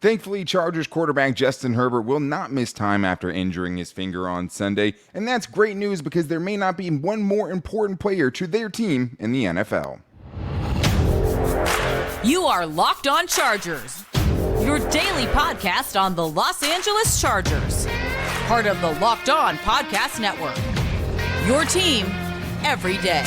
Thankfully, Chargers quarterback Justin Herbert will not miss time after injuring his finger on Sunday, and that's great news because there may not be one more important player to their team in the NFL. You are Locked On Chargers, your daily podcast on the Los Angeles Chargers, part of the Locked On Podcast Network, your team every day.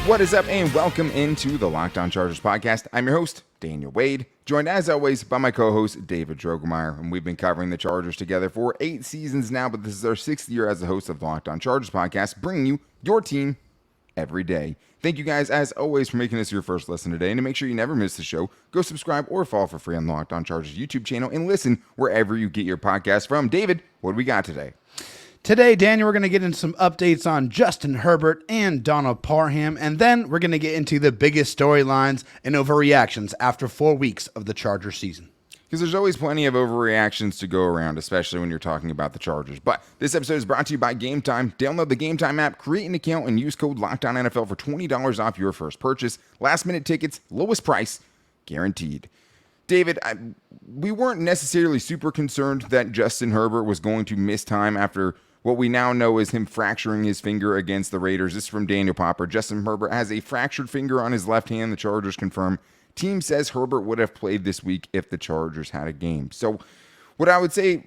What is up, and welcome into the Locked On Chargers podcast. I'm your host, Daniel Wade, joined as always by my co-host, David Drogemeyer, and we've been covering the Chargers together for 8 seasons now, but this is our 6th year as the host of the Locked On Chargers podcast, bringing you your team every day. Thank you guys, as always, for making this your first listen today, and to make sure you never miss the show, go subscribe or follow for free on the Locked On Chargers YouTube channel, and listen wherever you get your podcast from. David, what do we got today? Today, Daniel, we're going to get into some updates on Justin Herbert and Donald Parham, and then we're going to get into the biggest storylines and overreactions after 4 weeks of the Chargers season. Because there's always plenty of overreactions to go around, especially when you're talking about the Chargers. But this episode is brought to you by GameTime. Download the GameTime app, create an account, and use code LOCKEDONNFL for $20 off your first purchase. Last-minute tickets, lowest price, guaranteed. David, we weren't necessarily super concerned that Justin Herbert was going to miss time after what we now know is him fracturing his finger against the Raiders. This is from Daniel Popper. Justin Herbert has a fractured finger on his left hand, the Chargers confirm. Team says Herbert would have played this week if the Chargers had a game. So what I would say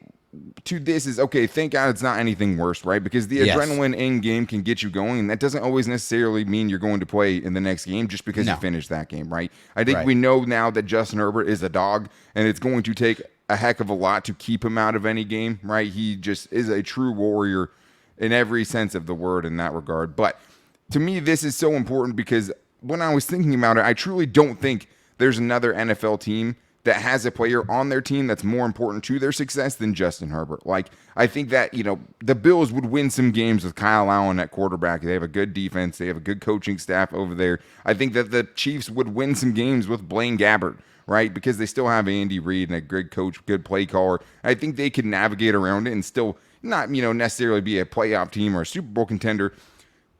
to this is, okay, thank God it's not anything worse, right? Because the adrenaline in game can get you going, and that doesn't always necessarily mean you're going to play in the next game just because you finished that game, right? I think we know now that Justin Herbert is a dog, and it's going to take a heck of a lot to keep him out of any game, right? He just is a true warrior in every sense of the word in that regard. But to me, this is so important because when I was thinking about it, I truly don't think there's another NFL team that has a player on their team that's more important to their success than Justin Herbert. Like, I think that, you know, the Bills would win some games with Kyle Allen at quarterback. They have a good defense. They have a good coaching staff over there. I think that the Chiefs would win some games with Blaine Gabbert, right? Because they still have Andy Reid and a good coach, good play caller. I think they could navigate around it and still not, necessarily be a playoff team or a Super Bowl contender.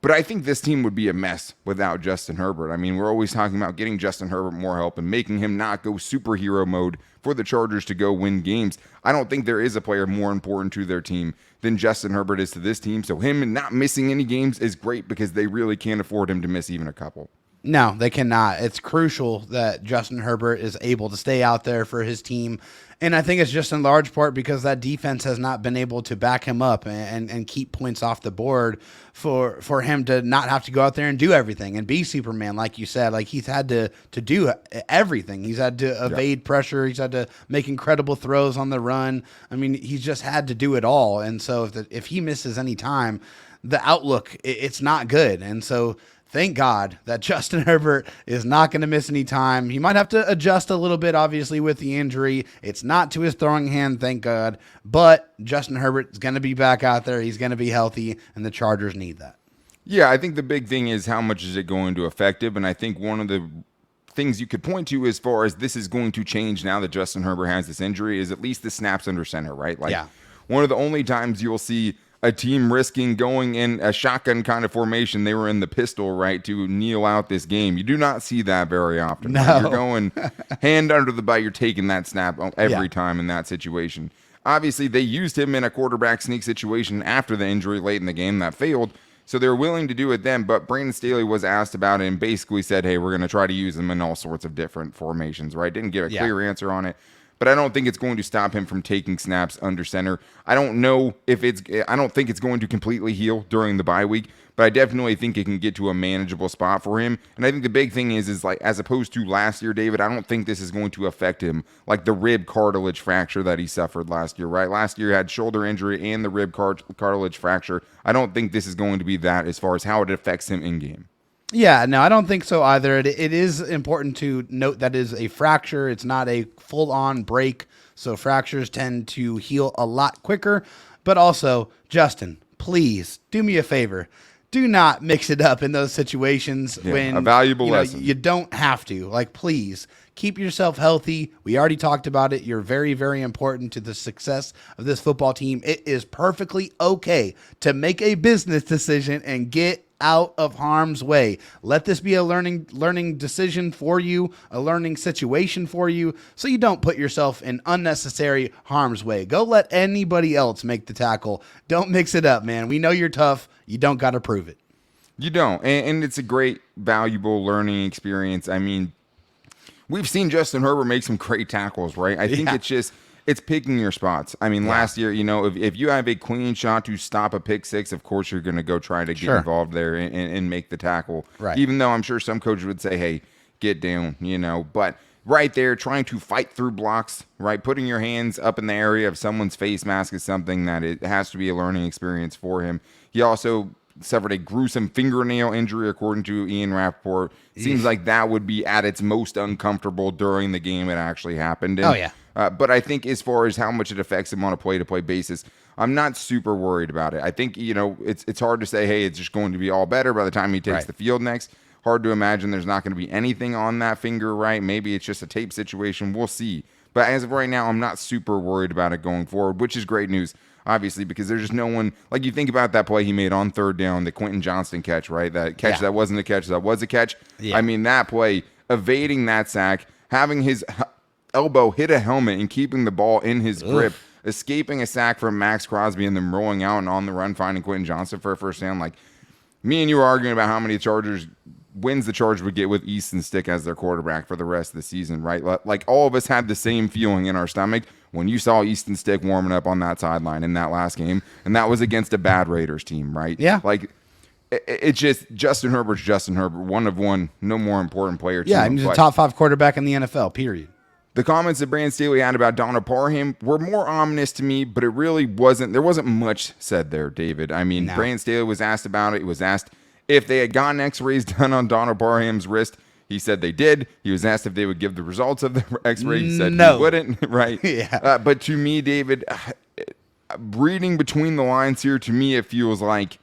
But I think this team would be a mess without Justin Herbert. I mean, we're always talking about getting Justin Herbert more help and making him not go superhero mode for the Chargers to go win games. I don't think there is a player more important to their team than Justin Herbert is to this team. So him not missing any games is great because they really can't afford him to miss even a couple. No, they cannot. It's crucial that Justin Herbert is able to stay out there for his team. And I think it's just in large part because that defense has not been able to back him up and keep points off the board for him to not have to go out there and do everything and be Superman, like you said. Like, he's had to do everything. He's had to evade pressure. He's had to make incredible throws on the run. I mean, he's just had to do it all. And so if he misses any time, the outlook, it's not good. And so thank God that Justin Herbert is not going to miss any time. He might have to adjust a little bit, obviously, with the injury. It's not to his throwing hand, thank God. But Justin Herbert is going to be back out there. He's going to be healthy, and the Chargers need that. Yeah, I think the big thing is how much is it going to affect him, and I think one of the things you could point to as far as this is going to change now that Justin Herbert has this injury is at least the snaps under center, right? Like, one of the only times you'll see a team risking going in a shotgun kind of formation, they were in the pistol, right, to kneel out this game. You do not see that very often. No. Right? You're going hand under the butt. You're taking that snap every time in that situation. Obviously, they used him in a quarterback sneak situation after the injury late in the game that failed, so they're willing to do it then. But Brandon Staley was asked about it and basically said, hey, we're going to try to use him in all sorts of different formations, right? Didn't give a clear answer on it. But I don't think it's going to stop him from taking snaps under center. I don't think it's going to completely heal during the bye week, but I definitely think it can get to a manageable spot for him. And I think the big thing is like, as opposed to last year, David, I don't think this is going to affect him like the rib cartilage fracture that he suffered last year, right? Last year he had shoulder injury and the rib cartilage fracture. I don't think this is going to be that as far as how it affects him in game. Yeah, no, I don't think so either. It is important to note that it is a fracture. It's not a full-on break, so fractures tend to heal a lot quicker. But also, Justin, please do me a favor. Do not mix it up in those situations when a valuable lesson. You don't have to. Like, please Keep yourself healthy. We already talked about it. You're very, very important to the success of this football team. It is perfectly okay to make a business decision and get out of harm's way. Let this be a learning decision for you, a learning situation for you, so you don't put yourself in unnecessary harm's way. Go let anybody else make the tackle. Don't mix it up, man. We know you're tough. You don't got to prove it. You don't. And it's a great, valuable learning experience. I mean, we've seen Justin Herbert make some great tackles, right? I think it's picking your spots. I mean, last year, if you have a clean shot to stop a pick six, of course you're going to go try to get involved there and make the tackle. Right. Even though I'm sure some coaches would say, hey, get down, But right there, trying to fight through blocks, right? Putting your hands up in the area of someone's face mask is something that it has to be a learning experience for him. He also suffered a gruesome fingernail injury, according to Ian Rappaport. Seems like that would be at its most uncomfortable during the game it actually happened. And, but I think as far as how much it affects him on a play-to-play basis, I'm not super worried about it. I think, it's hard to say, hey, it's just going to be all better by the time he takes the field next. Hard to imagine there's not going to be anything on that finger, right? Maybe it's just a tape situation. We'll see. But as of right now, I'm not super worried about it going forward, which is great news, obviously, because there's just no one. Like, you think about that play he made on third down, the Quentin Johnston catch, right? That catch that wasn't a catch, that was a catch. Yeah. I mean, that play, evading that sack, having his elbow hit a helmet and keeping the ball in his grip, escaping a sack from Max Crosby and then rolling out and on the run, finding Quentin Johnston for a first down. Like, me and you were arguing about how many wins the Chargers would get with Easton Stick as their quarterback for the rest of the season, right? Like, all of us had the same feeling in our stomach when you saw Easton Stick warming up on that sideline in that last game, and that was against a bad Raiders team, right? Yeah. Like, it's just Justin Herbert's Justin Herbert, one of one, no more important player. Yeah, he's a top 5 quarterback in the NFL, period. The comments that Brandon Staley had about Donald Parham were more ominous to me, but it really wasn't. There wasn't much said there, David. I mean, Brandon Staley was asked about it. He was asked if they had gotten x-rays done on Donald Parham's wrist. He said they did. He was asked if they would give the results of the x-ray. He said he wouldn't, right? Yeah. But to me, David, reading between the lines here, to me, it feels like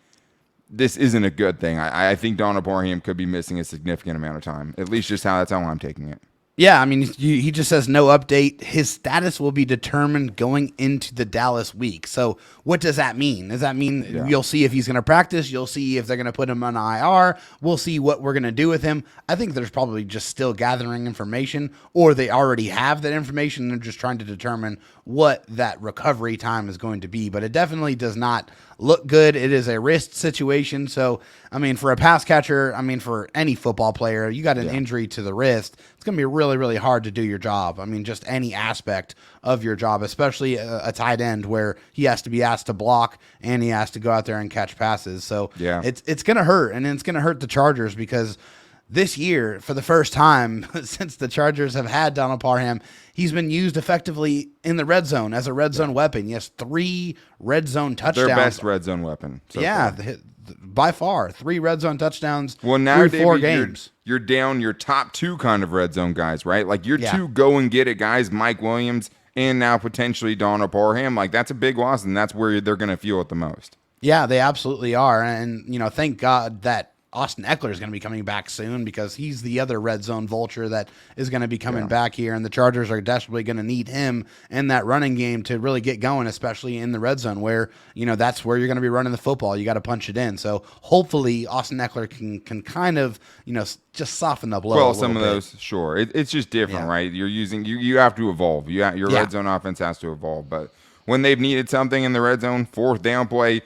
this isn't a good thing. I think Donald Parham could be missing a significant amount of time. At least that's how I'm taking it. Yeah, I mean, he just says no update. His status will be determined going into the Dallas week. So what does that mean? Does that mean you'll see if he's going to practice? You'll see if they're going to put him on IR. We'll see what we're going to do with him. I think there's probably just still gathering information, or they already have that information. They're just trying to determine what that recovery time is going to be. But it definitely does not look good. It is a wrist situation. So, I mean, for a pass catcher, I mean, for any football player, you got an injury to the wrist, it's going to be really, really hard to do your job. I mean, just any aspect of your job, especially a tight end where he has to be asked to block and he has to go out there and catch passes. So it's going to hurt, and it's going to hurt the Chargers because this year, for the first time since the Chargers have had Donald Parham, he's been used effectively in the red zone as a red zone weapon. He has 3 red zone touchdowns. Their best red zone weapon. By far, 3 red zone touchdowns. Well, now, through 4 games. You're down your top 2 kind of red zone guys, right? Like your 2 go and get it guys, Mike Williams and now potentially Donald Parham. Like, that's a big loss, and that's where they're going to feel it the most. Yeah, they absolutely are. And, thank God that Austin Eckler is going to be coming back soon because he's the other red zone vulture that is going to be coming back here, and the Chargers are desperately going to need him in that running game to really get going, especially in the red zone where, that's where you're going to be running the football. You got to punch it in. So hopefully Austin Eckler can kind of, just soften the blow. Well, some of those, sure. It's just different, right? You're using, you have to evolve. Your red zone offense has to evolve. But when they've needed something in the red zone, 4th down play,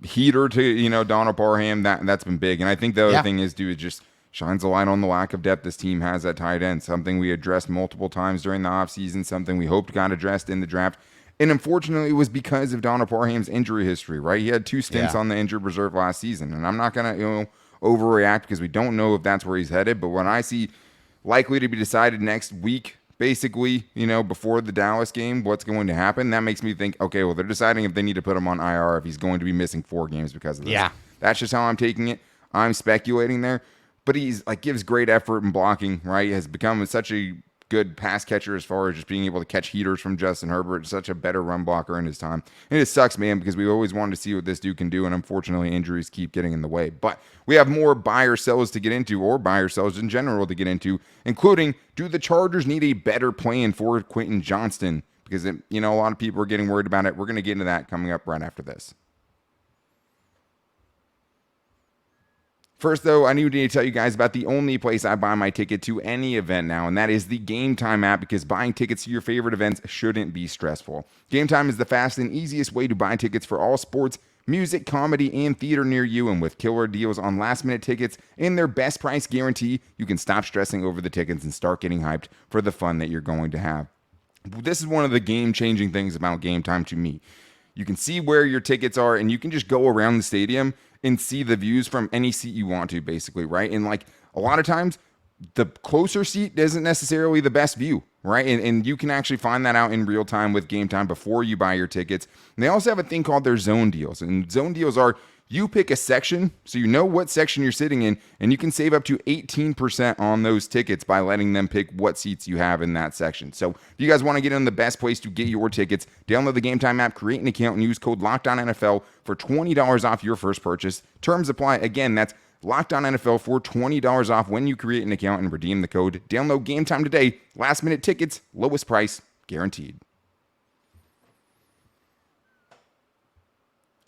heater to Donald Parham, that's been big. And I think the other thing is, dude, it just shines a light on the lack of depth this team has at tight end, something we addressed multiple times during the offseason, something we hoped got addressed in the draft. And unfortunately, it was because of Donald Parham's injury history, right? He had 2 stints on the injured reserve last season, and I'm not going to overreact because we don't know if that's where he's headed. But when I see likely to be decided next week, basically, before the Dallas game, what's going to happen, that makes me think, okay, well, they're deciding if they need to put him on IR if he's going to be missing 4 games because of this. Yeah. That's just how I'm taking it. I'm speculating there. But he's gives great effort in blocking, right? He has become such a good pass catcher as far as just being able to catch heaters from Justin Herbert. Such a better run blocker in his time. And it sucks, man, because we always wanted to see what this dude can do, and unfortunately injuries keep getting in the way. But we have more buy or sells to get into, or buy or sells in general to get into, including, do the Chargers need a better plan for Quentin Johnston? Because, a lot of people are getting worried about it. We're going to get into that coming up right after this. First, though, I need to tell you guys about the only place I buy my ticket to any event now, and that is the GameTime app, because buying tickets to your favorite events shouldn't be stressful. GameTime is the fast and easiest way to buy tickets for all sports, music, comedy, and theater near you, and with killer deals on last-minute tickets and their best price guarantee, you can stop stressing over the tickets and start getting hyped for the fun that you're going to have. This is one of the game-changing things about GameTime to me. You can see where your tickets are, and you can just go around the stadium and see the views from any seat you want to, basically, right? And like a lot of times, the closer seat isn't necessarily the best view, right? And you can actually find that out in real time with GameTime before you buy your tickets. And they also have a thing called their zone deals. And zone deals are, you pick a section, so you know what section you're sitting in, and you can save up to 18% on those tickets by letting them pick what seats you have in that section. So if you guys want to get in the best place to get your tickets, download the GameTime app, create an account, and use code LOCKEDONNFL for $20 off your first purchase. Terms apply. Again, that's LOCKEDONNFL for $20 off when you create an account and redeem the code. Download GameTime today. Last minute tickets, lowest price, guaranteed.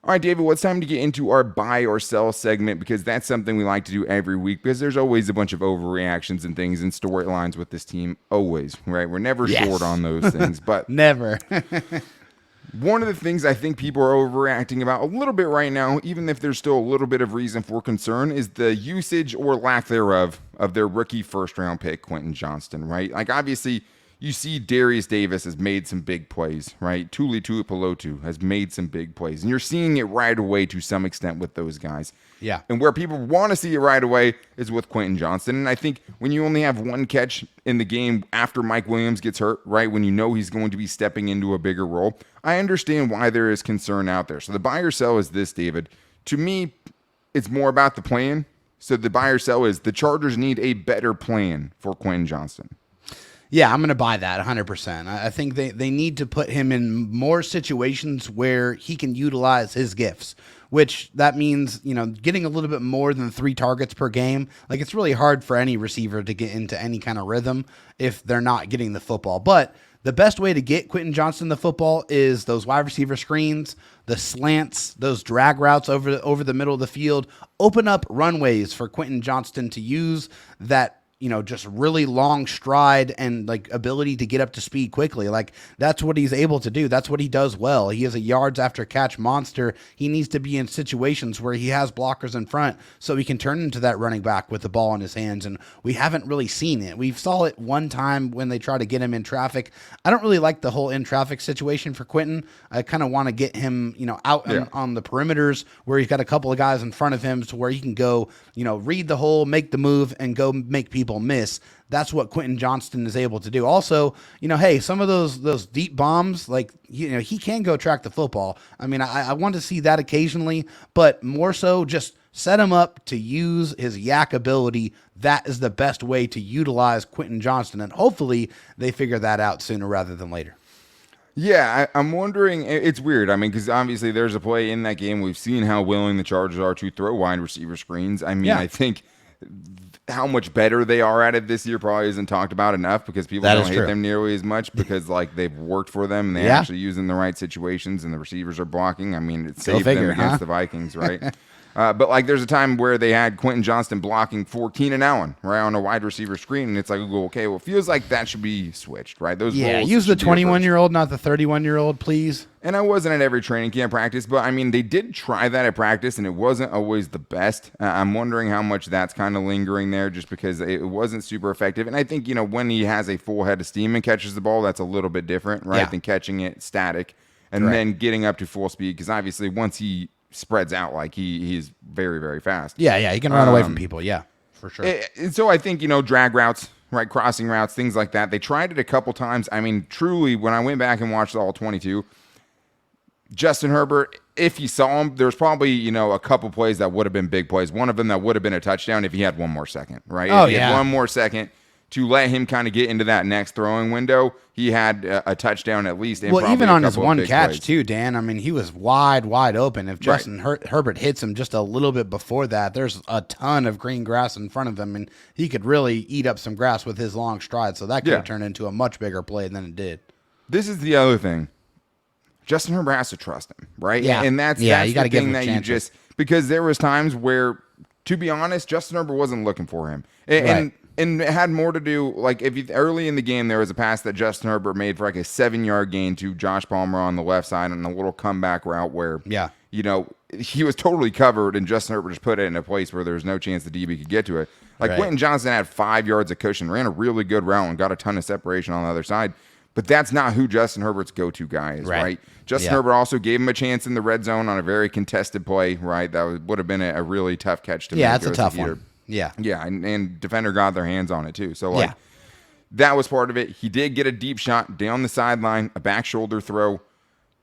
All right, David, well, it's time to get into our buy or sell segment, because that's something we like to do every week, because there's always a bunch of overreactions and things and storylines with this team. Always, right? We're never short on those things. But never. One of the things I think people are overreacting about a little bit right now, even if there's still a little bit of reason for concern, is the usage or lack thereof of their rookie first-round pick, Quentin Johnston, right? Like, obviously, you see Derius Davis has made some big plays, right? Tuli Tuipulotu has made some big plays. And you're seeing it right away to some extent with those guys. Yeah. And where people want to see it right away is with Quentin Johnston. And I think when you only have one catch in the game after Mike Williams gets hurt, right, when you know he's going to be stepping into a bigger role, I understand why there is concern out there. So the buy or sell is this, David. To me, it's more about the plan. So the buy or sell is the Chargers need a better plan for Quentin Johnston. Yeah, I'm going to buy that 100%. I think they need to put him in more situations where he can utilize his gifts, which that means, getting a little bit more than 3 targets per game. Like, it's really hard for any receiver to get into any kind of rhythm if they're not getting the football. But the best way to get Quentin Johnston the football is those wide receiver screens, the slants, those drag routes over the middle of the field. Open up runways for Quentin Johnston to use that, just really long stride and like ability to get up to speed quickly. Like, that's what he's able to do. That's what he does well. He is a yards after catch monster. He needs to be in situations where he has blockers in front so he can turn into that running back with the ball in his hands. And we haven't really seen it. We saw it one time when they try to get him in traffic. I don't really like the whole in traffic situation for Quentin. I kind of want to get him, out on the perimeters where he's got a couple of guys in front of him to where he can go, read the hole, make the move, and go make people miss. That's what Quentin Johnston is able to do. Also, hey, some of those deep bombs, like, he can go track the football. I mean, I want to see that occasionally, but more so just set him up to use his yak ability. That is the best way to utilize Quentin Johnston, and hopefully they figure that out sooner rather than later. Yeah, I'm wondering. It's weird. I mean, because obviously there's a play in that game. We've seen how willing the Chargers are to throw wide receiver screens. I mean, I think how much better they are at it this year probably isn't talked about enough, because people don't hate them nearly as much because like they've worked for them and they actually use in the right situations and the receivers are blocking. I mean, it saved them against the Vikings, right? But like there's a time where they had Quentin Johnston blocking for Keenan Allen, right, on a wide receiver screen, and it's like, okay, well, it feels like that should be switched, right? Those roles use the 21-year-old, not the 31-year-old, please. And I wasn't at every training camp practice, but I mean, they did try that at practice, and it wasn't always the best. I'm wondering how much that's kind of lingering there, just because it wasn't super effective. And I think, when he has a full head of steam and catches the ball, that's a little bit different, right, than catching it static and then getting up to full speed, because obviously once he spreads out, like he's very, very fast. Yeah, he can run away from people. Yeah, for sure. And so I think, drag routes, right, crossing routes, things like that. They tried it a couple times. I mean, truly, when I went back and watched all 22, Justin Herbert, if you saw him, there's probably, a couple plays that would have been big plays. One of them that would have been a touchdown if he had one more second, right? If he had one more second to let him kind of get into that next throwing window, he had a touchdown at least. And well, probably even a on his couple of one big catch plays. too, Dan. I mean, he was wide open. If Justin Herbert hits him just a little bit before that, there's a ton of green grass in front of him, and he could really eat up some grass with his long stride. So that could have turned into a much bigger play than it did. This is the other thing. Justin Herbert has to trust him, right? Yeah. And that's you the got to give thing him that chances. because there was times where, to be honest, Justin Herbert wasn't looking for him. And it had more to do, like, early in the game, there was a pass that Justin Herbert made for like a 7-yard gain to Josh Palmer on the left side on a little comeback route where, he was totally covered, and Justin Herbert just put it in a place where there was no chance the DB could get to it. Like, Quentin Johnston had 5 yards of cushion, ran a really good route, and got a ton of separation on the other side. But that's not who Justin Herbert's go-to guy is, right? Justin Herbert also gave him a chance in the red zone on a very contested play, right? That would have been a really tough catch to make. Yeah, it's a tough one. Yeah. Yeah, and defender got their hands on it too. So, that was part of it. He did get a deep shot down the sideline, a back shoulder throw.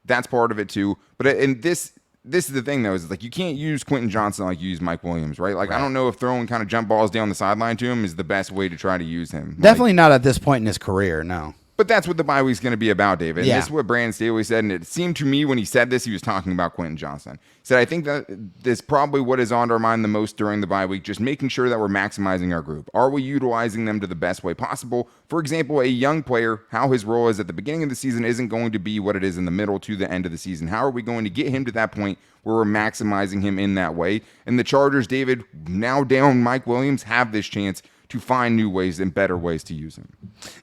That's part of it too. But this is the thing, though, is like you can't use Quentin Johnston like you use Mike Williams, right? Like, I don't know if throwing kind of jump balls down the sideline to him is the best way to try to use him. Definitely not at this point in his career, no. But that's what the bye week's going to be about, David. And this is what Brandon Staley said, and it seemed to me when he said this, he was talking about Quentin Johnston. He said, I think that this probably what is on our mind the most during the bye week, just making sure that we're maximizing our group. Are we utilizing them to the best way possible? For example, a young player, how his role is at the beginning of the season isn't going to be what it is in the middle to the end of the season. How are we going to get him to that point where we're maximizing him in that way? And the Chargers, David, now down Mike Williams, have this chance to find new ways and better ways to use him.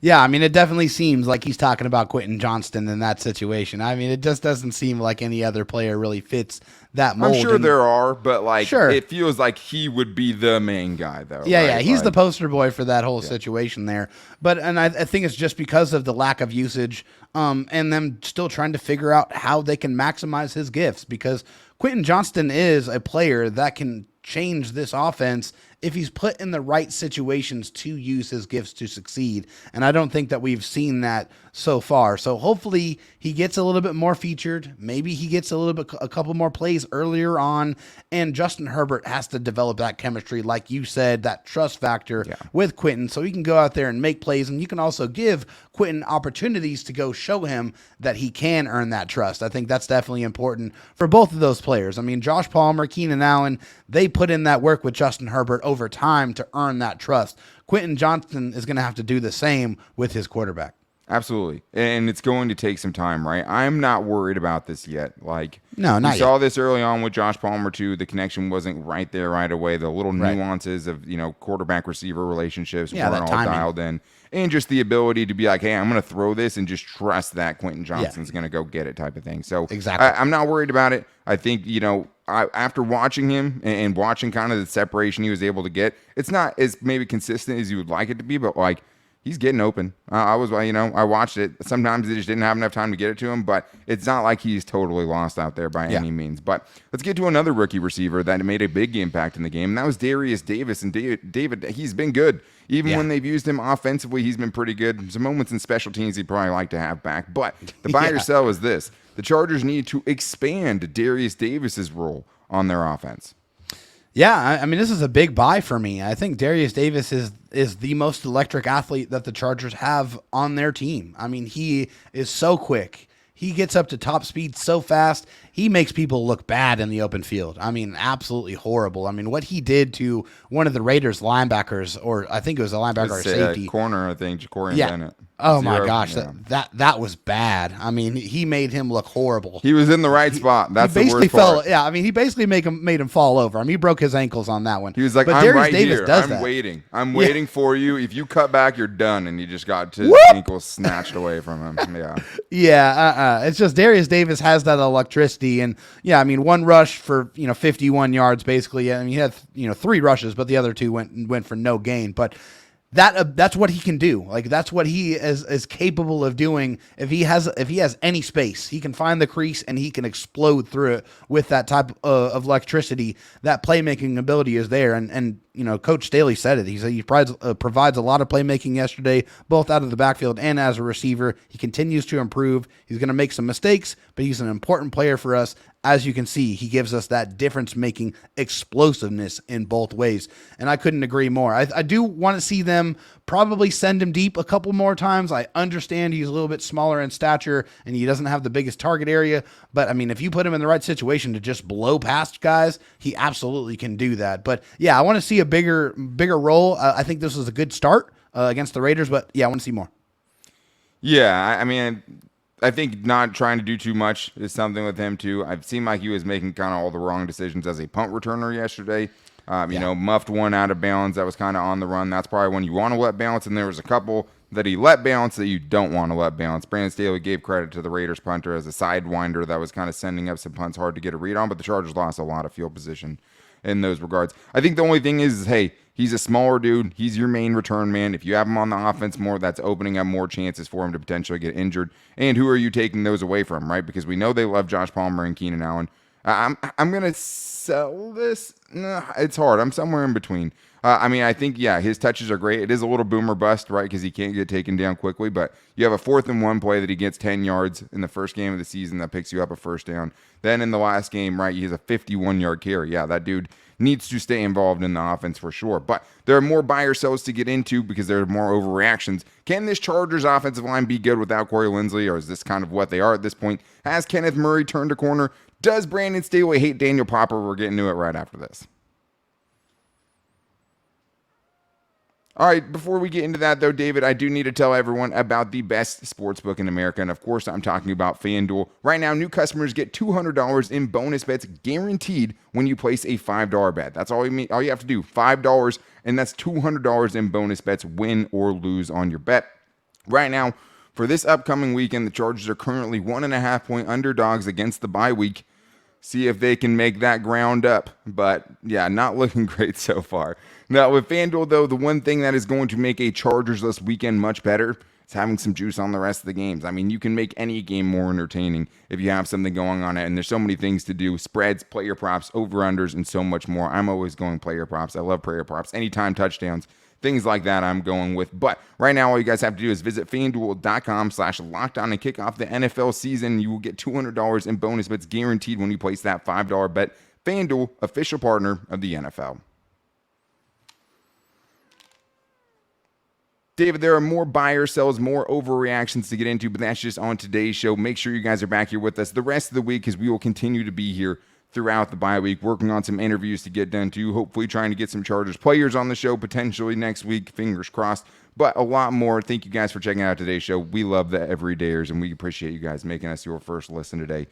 Yeah, I mean, it definitely seems like he's talking about Quentin Johnston in that situation. I mean, it just doesn't seem like any other player really fits that mold. I'm sure there are, but it feels like he would be the main guy, though. Yeah, he's the poster boy for that whole situation there. But I think it's just because of the lack of usage and them still trying to figure out how they can maximize his gifts, because Quentin Johnston is a player that can change this offense if he's put in the right situations to use his gifts to succeed. And I don't think that we've seen that so far. So hopefully he gets a little bit more featured. Maybe he gets a couple more plays earlier on. And Justin Herbert has to develop that chemistry, like you said, that trust factor with Quentin, so he can go out there and make plays. And you can also give Quentin opportunities to go show him that he can earn that trust. I think that's definitely important for both of those players. I mean, Josh Palmer, Keenan Allen, they put in that work with Justin Herbert over time to earn that trust. Quentin Johnston is going to have to do the same with his quarterback. Absolutely. And it's going to take some time, right? I'm not worried about this yet. No, not yet. We saw this early on with Josh Palmer, too. The connection wasn't right there right away. The little nuances of, quarterback-receiver relationships weren't all dialed in. And just the ability to be like, hey, I'm going to throw this and just trust that Quentin Johnston's going to go get it type of thing. So I'm not worried about it. I think, after watching him and watching kind of the separation he was able to get, it's not as maybe consistent as you would like it to be, but he's getting open. I watched it. Sometimes they just didn't have enough time to get it to him, but it's not like he's totally lost out there by any means. But let's get to another rookie receiver that made a big impact in the game, and that was Derius Davis. And David, he's been good. Even when they've used him offensively, he's been pretty good. Some moments in special teams he'd probably like to have back. But the buy or sell is this. The Chargers need to expand Derius Davis's role on their offense. Yeah, I mean, this is a big buy for me. I think Derius Davis is the most electric athlete that the Chargers have on their team. I mean, he is so quick. He gets up to top speed so fast. He makes people look bad in the open field. I mean, absolutely horrible. I mean, what he did to one of the Raiders linebackers, or I think it was a linebacker or safety. Corner, I think, Corey Bennett. Oh my gosh, that was bad. I mean, he made him look horrible. He was in the right spot. That's the worst part. Yeah, I mean, he basically made him fall over. I mean, he broke his ankles on that one. He was like, I'm right here. I'm waiting. I'm waiting for you. If you cut back, you're done. And he just got his ankles snatched away from him. Yeah. Yeah. It's just Derius Davis has that electricity, and I mean, one rush for 51 yards basically. I mean, he had 3 rushes, but the other 2 went for no gain. But that's what he can do. Like, that's what he is capable of doing. If he has any space, he can find the crease and he can explode through it with that type of electricity. That playmaking ability is there. And Coach Staley said it. He said he provides a lot of playmaking yesterday, both out of the backfield and as a receiver. He continues to improve. He's going to make some mistakes, but he's an important player for us as you can see, he gives us that difference-making explosiveness in both ways, and I couldn't agree more. I do want to see them probably send him deep a couple more times. I understand he's a little bit smaller in stature, and he doesn't have the biggest target area, but, I mean, if you put him in the right situation to just blow past guys, he absolutely can do that. But, yeah, I want to see a bigger role. I think this was a good start against the Raiders, but, yeah, I want to see more. Yeah, I mean, I think not trying to do too much is something with him, too. I've seen like he was making kind of all the wrong decisions as a punt returner yesterday. You know, muffed one out of bounds that was kind of on the run. That's probably when you want to let bounce, and there was a couple that he let bounce that you don't want to let bounce. Brandon Staley gave credit to the Raiders punter as a sidewinder that was kind of sending up some punts hard to get a read on, but the Chargers lost a lot of field position in those regards. I think the only thing is hey, he's a smaller dude. He's your main return man. If you have him on the offense more, that's opening up more chances for him to potentially get injured. And who are you taking those away from, right? Because we know they love Josh Palmer and Keenan Allen. I'm going to sell this. No, it's hard. I'm somewhere in between. I mean, I think, yeah, his touches are great. It is a little boomer bust, right, because he can't get taken down quickly. But you have a 4th and 1 play that he gets 10 yards in the first game of the season that picks you up a first down. Then in the last game, right, he has a 51-yard carry. Yeah, that dude needs to stay involved in the offense for sure. But there are more buy or sells to get into because there are more overreactions. Can this Chargers offensive line be good without Corey Linsley, or is this kind of what they are at this point? Has Kenneth Murray turned a corner? Does Brandon Staley hate Daniel Popper? We're getting to it right after this. All right, before we get into that, though, David, I do need to tell everyone about the best sportsbook in America, and of course, I'm talking about FanDuel. Right now, new customers get $200 in bonus bets guaranteed when you place a $5 bet. That's all you have to do, $5, and that's $200 in bonus bets, win or lose on your bet. Right now, for this upcoming weekend, the Chargers are currently 1.5-point underdogs against the bye week. See if they can make that ground up. But, yeah, not looking great so far. Now, with FanDuel, though, the one thing that is going to make a Chargers-less weekend much better is having some juice on the rest of the games. I mean, you can make any game more entertaining if you have something going on it, and there's so many things to do. Spreads, player props, over-unders, and so much more. I'm always going player props. I love player props. Anytime touchdowns. Things like that I'm going with. But right now, all you guys have to do is visit FanDuel.com/lockdown and kick off the NFL season. You will get $200 in bonus bets guaranteed when you place that $5 bet. FanDuel, official partner of the NFL. David, there are more buyer sells, more overreactions to get into, but that's just on today's show. Make sure you guys are back here with us the rest of the week because we will continue to be here throughout the bye week, working on some interviews to get done too, hopefully trying to get some Chargers players on the show potentially next week, fingers crossed, but a lot more. Thank you guys for checking out today's show. We love the everydayers, and we appreciate you guys making us your first listen today.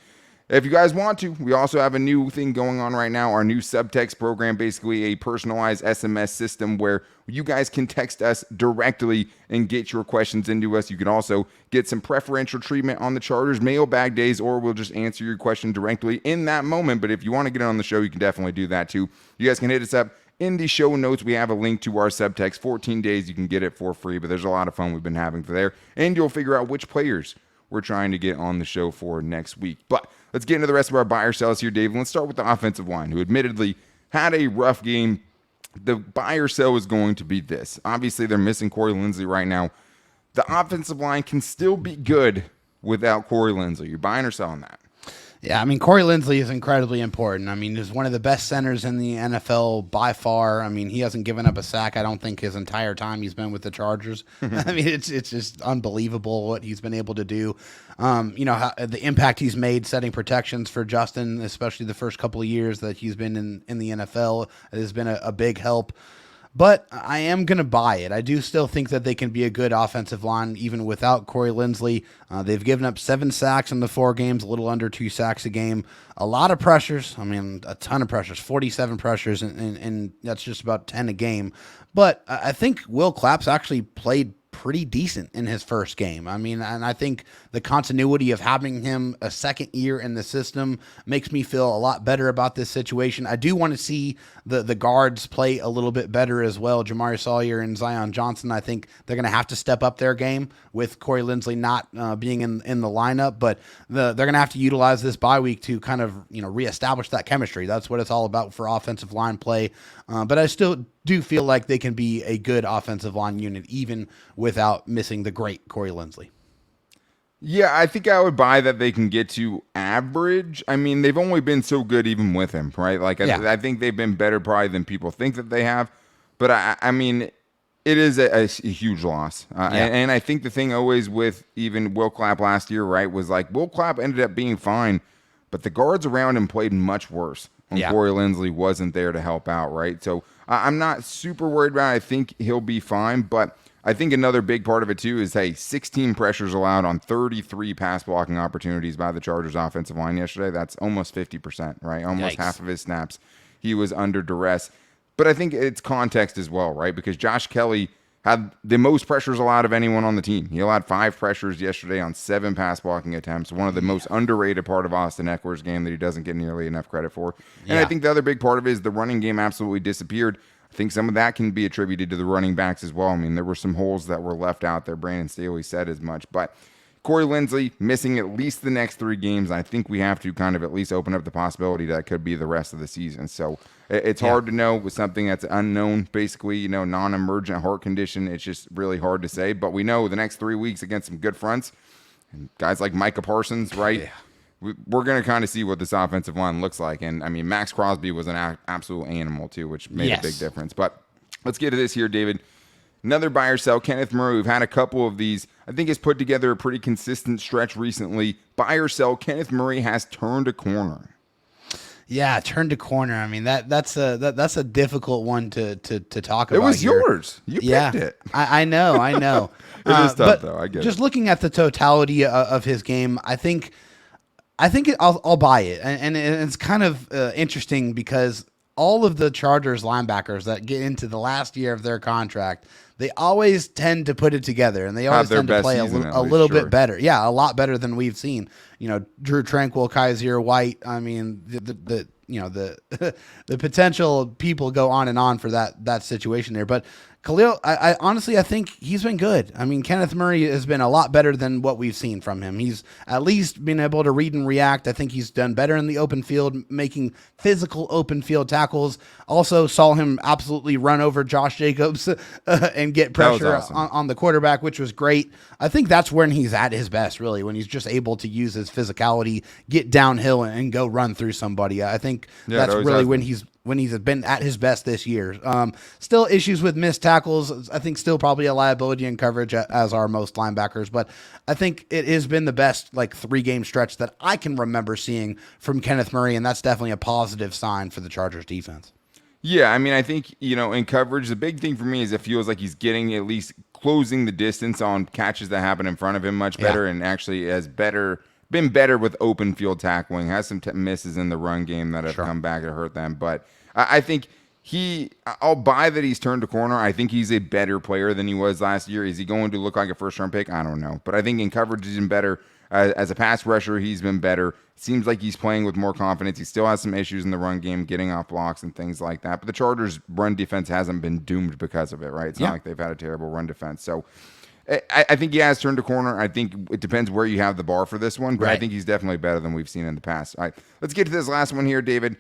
If you guys want to, we also have a new thing going on right now, our new subtext program, basically a personalized SMS system where you guys can text us directly and get your questions into us. You can also get some preferential treatment on the Chargers mailbag days, or we'll just answer your question directly in that moment. But if you want to get on the show, you can definitely do that too. You guys can hit us up in the show notes. We have a link to our subtext, 14 days. You can get it for free, but there's a lot of fun we've been having for there. And you'll figure out which players we're trying to get on the show for next week. But let's get into the rest of our buyer sells here, Dave. Let's start with the offensive line, who admittedly had a rough game. The buyer sell is going to be this. Obviously, they're missing Corey Linsley right now. The offensive line can still be good without Corey Linsley. You're buying or selling that? Yeah, I mean, Corey Linsley is incredibly important. I mean, he's one of the best centers in the NFL by far. I mean, he hasn't given up a sack, I don't think, his entire time he's been with the Chargers. I mean, it's just unbelievable what he's been able to do. You know, the impact he's made setting protections for Justin, especially the first couple of years that he's been in the NFL, has been a big help. But I am going to buy it. I do still think that they can be a good offensive line even without Corey Linsley. They've given up 7 sacks in the 4 games, a little under 2 sacks a game. A lot of pressures. I mean, a ton of pressures, 47 pressures, and that's just about 10 a game. But I think Will Clapp's actually played pretty decent in his first game. I mean, and I think the continuity of having him a second year in the system makes me feel a lot better about this situation. I do want to see the guards play a little bit better as well. Jamari Sawyer and Zion Johnson, I think they're going to have to step up their game with Corey Linsley not being in the lineup, but they're going to have to utilize this bye week to kind of, you know, reestablish that chemistry. That's what it's all about for offensive line play. But I still do feel like they can be a good offensive line unit even without missing the great Corey Linsley. Yeah, I think I would buy that they can get to average. I mean, they've only been so good even with him, right? Like, I think they've been better probably than people think that they have. But, I mean, it is a huge loss. And I think the thing always with even Will Clapp last year, right, was like Will Clapp ended up being fine, but the guards around him played much worse when Corey Linsley wasn't there to help out, right? So I'm not super worried about it. I think he'll be fine, but I think another big part of it, too, is, 16 pressures allowed on 33 pass blocking opportunities by the Chargers offensive line yesterday. That's almost 50%, right? Almost half of his snaps. He was under duress. But I think it's context as well, right? Because Josh Kelly had the most pressures allowed of anyone on the team. He allowed 5 pressures yesterday on 7 pass blocking attempts. One of the most underrated part of Austin Eckler's game that he doesn't get nearly enough credit for. And I think the other big part of it is the running game absolutely disappeared. I think some of that can be attributed to the running backs as well. I mean, there were some holes that were left out there. Brandon Staley said as much. But Corey Linsley missing at least the next 3 games. I think we have to kind of at least open up the possibility that could be the rest of the season. So it's hard to know with something that's unknown, basically, non-emergent heart condition. It's just really hard to say. But we know the next 3 weeks against some good fronts, and guys like Micah Parsons, right? Yeah. We're going to kind of see what this offensive line looks like. And, I mean, Max Crosby was an absolute animal, too, which made a big difference. But let's get to this here, David. Another buy or sell, Kenneth Murray. We've had a couple of these. I think has put together a pretty consistent stretch recently. Buy or sell, Kenneth Murray has turned a corner. Yeah, turned a corner. I mean, that's a difficult one to talk about. It was here. Yours. You picked it. I know. It is tough, though. I get just it. Looking at the totality of his game, I think I'll buy it, and it's kind of interesting because all of the Chargers linebackers that get into the last year of their contract, they always tend to put it together, and they always tend to play a little bit better. Yeah, a lot better than we've seen. Drew Tranquill, Kaiser White. I mean, the the potential people go on and on for that situation there, but Khalil, I honestly, I think he's been good. I mean, Kenneth Murray has been a lot better than what we've seen from him. He's at least been able to read and react. I think he's done better in the open field, making physical open field tackles. Also saw him absolutely run over Josh Jacobs and get pressure on the quarterback, which was great. I think that's when he's at his best, really, when he's just able to use his physicality, get downhill and go run through somebody. I think that's really when he's been at his best this year. Still issues with missed tackles. I think still probably a liability in coverage as are most linebackers, but I think it has been the best 3-game stretch that I can remember seeing from Kenneth Murray, and that's definitely a positive sign for the Chargers defense. Yeah, I mean, I think, in coverage, the big thing for me is it feels like he's getting at least closing the distance on catches that happen in front of him much better, and actually has been better with open field tackling, has some misses in the run game that have come back to hurt them. But I think I'll buy that he's turned a corner. I think he's a better player than he was last year. Is he going to look like a first-round pick? I don't know. But I think in coverage, he's been better. As a pass rusher, he's been better. Seems like he's playing with more confidence. He still has some issues in the run game, getting off blocks and things like that. But the Chargers' run defense hasn't been doomed because of it, right? It's not like they've had a terrible run defense. So I think he has turned a corner. I think it depends where you have the bar for this one, but I think he's definitely better than we've seen in the past. All right, let's get to this last one here, David.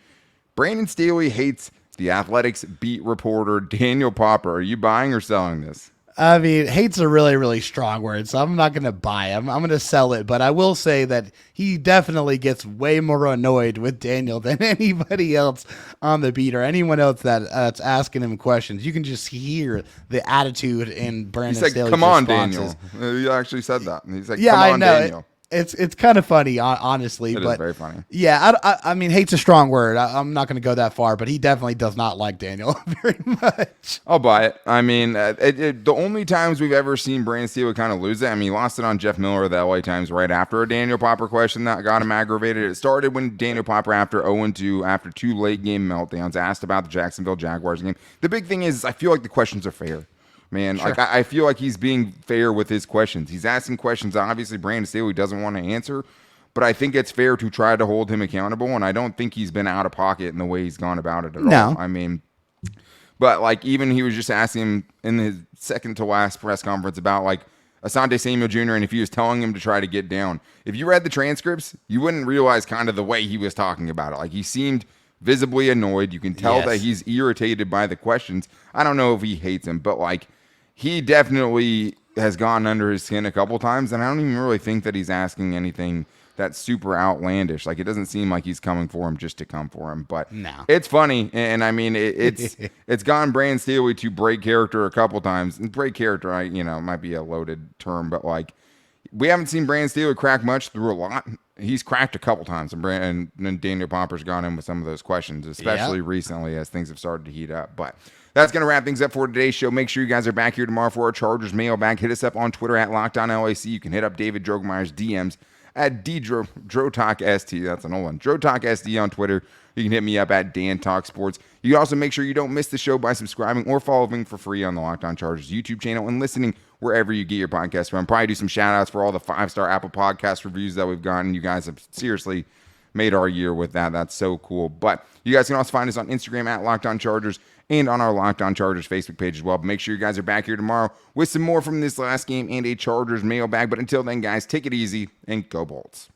Brandon Staley hates the Athletics beat reporter Daniel Popper. Are you buying or selling this? I mean, hate's a really, really strong word, so I'm not going to buy him. I'm going to sell it, but I will say that he definitely gets way more annoyed with Daniel than anybody else on the beat or anyone else that's asking him questions. You can just hear the attitude in Brandon Staley's responses. Come on, Daniel. He actually said that. He's like, come on, I know. Daniel. It's kind of funny, honestly. It is very funny. Yeah, I mean, hate's a strong word. I'm not going to go that far, but he definitely does not like Daniel very much. I'll buy it. I mean, the only times we've ever seen Brandon Staley kind of lose it, I mean, he lost it on Jeff Miller of the LA Times right after a Daniel Popper question that got him aggravated. It started when Daniel Popper, after 0-2, after 2 late game meltdowns, asked about the Jacksonville Jaguars game. The big thing is I feel like the questions are fair. Man, sure. I feel like he's being fair with his questions. He's asking questions that obviously Brandon Staley doesn't want to answer, but I think it's fair to try to hold him accountable, and I don't think he's been out of pocket in the way he's gone about it at all. I mean, but even he was just asking him in his second to last press conference about Asante Samuel Jr. and if he was telling him to try to get down. If you read the transcripts, you wouldn't realize kind of the way he was talking about it. He seemed visibly annoyed. You can tell that he's irritated by the questions. I don't know if he hates him, but he definitely has gone under his skin a couple times, and I don't even really think that he's asking anything that's super outlandish. Like, it doesn't seem like he's coming for him just to come for him. But No. it's funny, and I mean, it's gone Brandon Staley to break character a couple times. And break character, might be a loaded term, but like, we haven't seen Brandon Staley crack much through a lot. He's cracked a couple times, and Daniel Pomper's gone in with some of those questions, especially recently as things have started to heat up. But that's going to wrap things up for today's show. Make sure you guys are back here tomorrow for our Chargers mailbag. Hit us up on Twitter at LockedOnLAC. You can hit up David Drogemeyer's DMs at DroTalkST. That's an old one. DroTalkST on Twitter. You can hit me up at Dan Talk Sports. You can also make sure you don't miss the show by subscribing or following for free on the Locked On Chargers YouTube channel and listening wherever you get your podcast from. Probably do some shout outs for all the 5-star Apple Podcast reviews that we've gotten. You guys have seriously made our year with that. That's so cool. But you guys can also find us on Instagram at Locked On Chargers and on our Locked On Chargers Facebook page as well. But make sure you guys are back here tomorrow with some more from this last game and a Chargers mailbag. But until then, guys, take it easy and go Bolts.